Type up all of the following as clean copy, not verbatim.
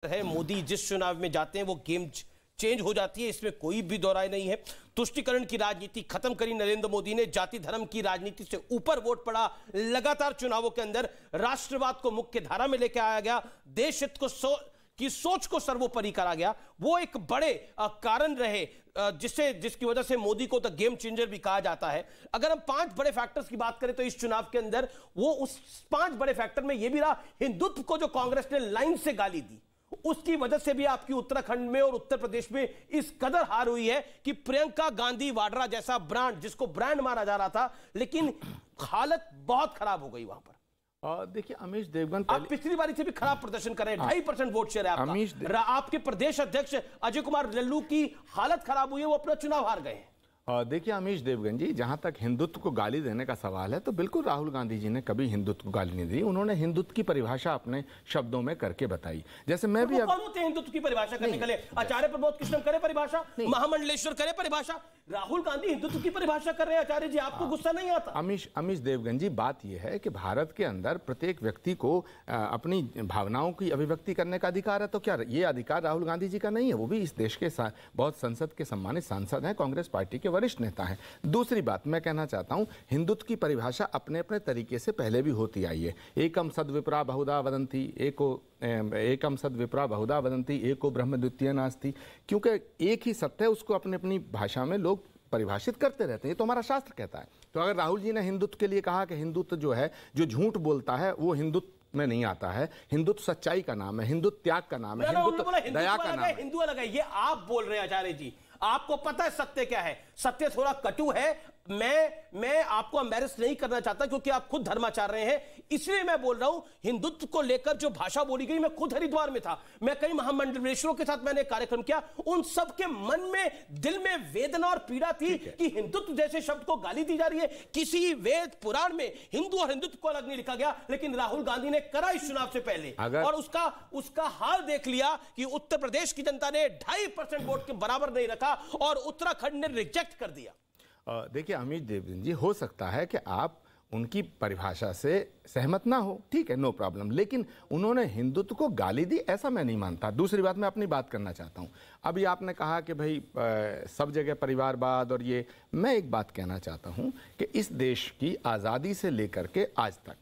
है मोदी जिस चुनाव में जाते हैं वो गेम चेंज हो जाती है, इसमें कोई भी दो राय नहीं है। तुष्टीकरण की राजनीति खत्म करी नरेंद्र मोदी ने, जाति धर्म की राजनीति से ऊपर वोट पड़ा। लगातार चुनावों के अंदर राष्ट्रवाद को मुख्य धारा में लेकर आया गया, देश हित को की सोच को सर्वोपरि करा गया। वो एक बड़े कारण रहे जिसकी वजह से मोदी को द गेम चेंजर भी कहा जाता है। अगर हम 5 बड़े फैक्टर्स की बात करें तो इस चुनाव के अंदर वो उस 5 बड़े फैक्टर में यह भी रहा, हिंदुत्व को जो कांग्रेस ने लाइन से गाली दी उसकी वजह से भी आपकी उत्तराखंड में और उत्तर प्रदेश में इस कदर हार हुई है कि प्रियंका गांधी वाड्रा जैसा ब्रांड, जिसको ब्रांड माना जा रहा था, लेकिन हालत बहुत खराब हो गई वहां पर। देखिए अमीश देवगन आप पिछली बारी से भी खराब प्रदर्शन कर रहे हैं, 2.5% वोट शेयर है आपका। आपके प्रदेश अध्यक्ष अजय कुमार लल्लू की हालत खराब हुई है, वो अपना चुनाव हार गए हैं। देखिए अमीश देवगन जी, जहां तक हिंदुत्व को गाली देने का सवाल है तो बिल्कुल राहुल गांधी जी ने कभी हिंदुत्व को गाली नहीं दी। उन्होंने हिंदुत्व की परिभाषा अपने शब्दों में करके बताई। जैसे मैं भी कौन होते हैं हिंदुत्व की परिभाषा करने के लिए? आचार्य प्रमोद कृष्णम करे परिभाषा, महामंडलेश्वर करे परिभाषा, राहुल गांधी हिंदुत्व की परिभाषा कर रहे हैं। आचार्य जी आपको गुस्सा नहीं आता? अमीश देवगन जी, बात यह है कि भारत के अंदर प्रत्येक व्यक्ति को अपनी भावनाओं की अभिव्यक्ति करने का अधिकार है। तो क्या ये अधिकार राहुल गांधी जी का नहीं है? वो भी इस देश के बहुत संसद के सम्मानित सांसद हैं, कांग्रेस पार्टी के वरिष्ठ नेता हैं। दूसरी बात मैं कहना चाहता हूं, हिंदुत्व की परिभाषा अपने अपने तरीके से पहले भी होती आई है। एकम सद्विप्रा बहुधा वदंती, एकम सद्विप्रा बहुधा वदंती, एको ब्रह्म द्वितीय नास्ति। क्योंकि एक ही सत्य है, उसको अपनी अपनी भाषा में लोग परिभाषित करते रहते हैं। ये तो हमारा शास्त्र कहता है। तो अगर राहुल जी ने हिंदुत्व के लिए कहा कि हिंदुत्व जो है, जो झूठ बोलता है वो हिंदुत्व में नहीं आता है, हिंदुत्व सच्चाई का नाम है, हिंदुत्व त्याग का नाम है, हिंदुत्व दया का नाम है। हिंदू अलग है, ये आप बोल रहे हैं आचार्य जी। आपको पता है सत्य क्या है? सत्य थोड़ा कटु है। मैं आपको एम्बैरेस नहीं करना चाहता क्योंकि आप खुद धर्माचार्य हैं, इसलिए मैं बोल रहा हूं। हिंदुत्व को लेकर जो भाषा बोली गई, मैं खुद हरिद्वार में था, मैं कई महामंडलेश्वरों के साथ मैंने कार्यक्रम किया, उन सब के मन में, दिल में वेदना और पीड़ा थी कि हिंदुत्व जैसे शब्द को गाली दी जा रही है। किसी वेद पुराण में हिंदू और हिंदुत्व को अलग नहीं लिखा गया, लेकिन राहुल गांधी ने करा इस चुनाव से पहले, और उसका हाल देख लिया कि उत्तर प्रदेश की जनता ने 2.5% वोट के बराबर नहीं रखा और उत्तराखंड ने रिजेक्ट कर दिया। देखिए अमित देवगन जी, हो सकता है कि आप उनकी परिभाषा से सहमत ना हो, ठीक है, नो प्रॉब्लम, लेकिन उन्होंने हिंदुत्व को गाली दी ऐसा मैं नहीं मानता। दूसरी बात, मैं अपनी बात करना चाहता हूं। अभी आपने कहा कि भाई सब जगह परिवारवाद, और ये मैं एक बात कहना चाहता हूं कि इस देश की आज़ादी से लेकर के आज तक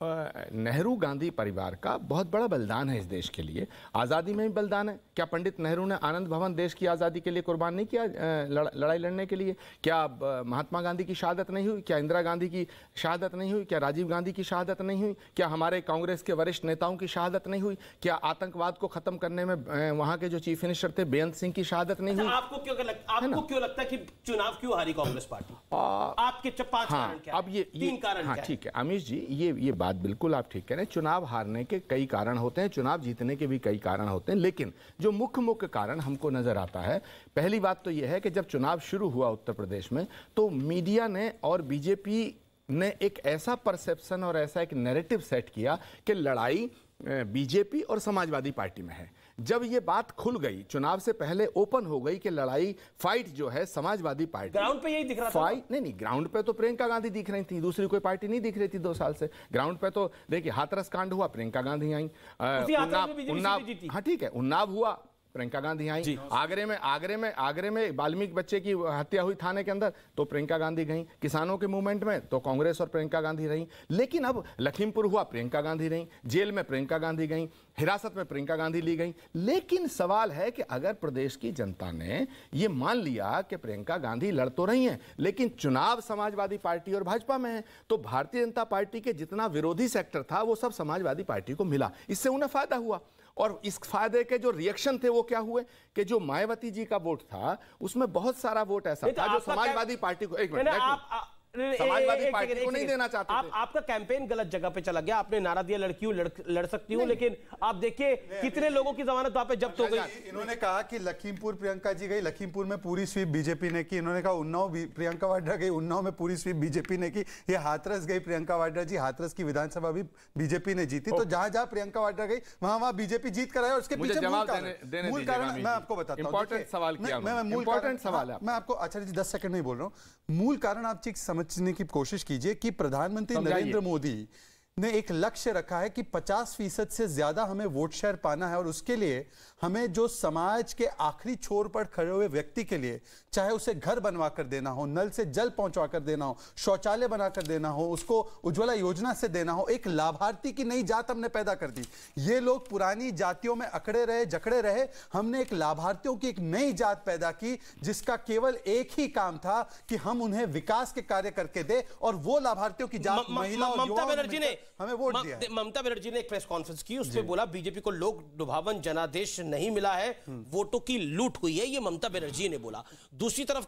नेहरू गांधी परिवार का बहुत बड़ा बलिदान है इस देश के लिए। आज़ादी में भी बलिदान है। क्या पंडित नेहरू ने आनंद भवन देश की आज़ादी के लिए कुर्बान नहीं किया, लड़ाई लड़ने के लिए? क्या महात्मा गांधी की शहादत नहीं हुई? क्या इंदिरा गांधी की शहादत नहीं हुई? क्या राजीव गांधी की शहादत नहीं हुई? क्या हमारे कांग्रेस के वरिष्ठ नेताओं की शहादत नहीं हुई? क्या आतंकवाद को खत्म करने में वहाँ के जो चीफ मिनिस्टर थे बेअंत सिंह की शहादत नहीं हुई? आपको क्यों लगता है कि चुनाव क्यों हारी कांग्रेस पार्टी? आपके 5 कारण क्या? अब ये 3 कारण। हाँ ठीक है अमीश जी, ये बात बिल्कुल आप ठीक कह रहे हैं। चुनाव हारने के कई कारण होते हैं, चुनाव जीतने के भी कई कारण होते हैं, लेकिन जो मुख्य कारण हमको नजर आता है, पहली बात तो यह है कि जब चुनाव शुरू हुआ उत्तर प्रदेश में तो मीडिया ने और बीजेपी ने एक ऐसा परसेप्शन और ऐसा एक नैरेटिव सेट किया कि लड़ाई बीजेपी और समाजवादी पार्टी में है। जब ये बात खुल गई, चुनाव से पहले ओपन हो गई कि लड़ाई, फाइट जो है समाजवादी पार्टी, ग्राउंड पे यही दिख रहा था। फाइट नहीं, ग्राउंड पे तो प्रियंका गांधी दिख रही थी, दूसरी कोई पार्टी नहीं दिख रही थी 2 साल से। ग्राउंड पे तो देखिए हाथरस कांड हुआ, प्रियंका गांधी आई। उन्नाव, हाँ ठीक है, उन्नाव हुआ, प्रियंका गांधी आई। आगरे में वाल्मीकि बच्चे की हत्या हुई थाने के अंदर, तो प्रियंका गांधी गई। किसानों के मूवमेंट में तो कांग्रेस और प्रियंका गांधी रही। लेकिन अब लखीमपुर हुआ, प्रियंका गांधी रही। जेल में प्रियंका गांधी गई, हिरासत में प्रियंका गांधी ली गई। लेकिन सवाल है कि अगर प्रदेश की जनता ने ये मान लिया कि प्रियंका गांधी लड़ तो रही हैं, लेकिन चुनाव समाजवादी पार्टी और भाजपा में है, तो भारतीय जनता पार्टी के जितना विरोधी सेक्टर था वो सब समाजवादी पार्टी को मिला। इससे उन्हें फायदा हुआ। और इस फायदे के जो रिएक्शन थे वो क्या हुए कि जो मायावती जी का वोट था उसमें बहुत सारा वोट ऐसा था जो समाजवादी पार्टी को, एक मिनट, समाजवादी पार्टी को नहीं देना चाहते थे। आपका कैंपेन गलत जगह पे चला गया। आपने नारा दिया लड़कियों लड़ सकती हूं, लेकिन आप देखिए कितने लोगों की जमानत वहां पे जब्त हो गई। इन्होंने कहा कि लखीमपुर प्रियंका जी गई, लखीमपुर में पूरी स्वीप बीजेपी ने की। इन्होंने कहा उन्नाव प्रियंका वाड्रा गई, उन्नाव में पूरी स्वीप बीजेपी ने की। ये हाथरस गई प्रियंका वाड्रा जी, हाथरस की विधानसभा भी बीजेपी ने जीती। तो जहां जहां प्रियंका वाड्रा गई वहां बीजेपी जीत कर आई। और उसके पीछे मूल कारण मैं आपको बताता हूं। मैं आपको आचार्य जी 10 सेकंड में बोल रहा हूं। मूल कारण आप समझने की कोशिश कीजिए कि प्रधानमंत्री नरेंद्र मोदी ने एक लक्ष्य रखा है कि 50% से ज्यादा हमें वोट शेयर पाना है, और उसके लिए हमें जो समाज के आखिरी छोर पर खड़े हुए व्यक्ति के लिए, चाहे उसे घर बनवा कर देना हो, नल से जल पहुंचवा कर देना हो, शौचालय बनाकर देना हो, उसको उज्ज्वला योजना से देना हो, एक लाभार्थी की नई जात हमने पैदा कर दी। ये लोग पुरानी जातियों में अकड़े रहे, जकड़े रहे, हमने एक लाभार्थियों की एक नई जात पैदा की जिसका केवल एक ही काम था कि हम उन्हें विकास के कार्य करके दे, और वो लाभार्थियों की जात महिला और ममता बनर्जी ने हमें वोट दिया। ममता बनर्जी ने एक प्रेस कॉन्फ्रेंस की, उसमें बोला बीजेपी को लोक लुभावन जनादेश नहीं मिला है, वोटों की लूट हुई है, ये ममता बनर्जी ने बोला। दूसरी तरफ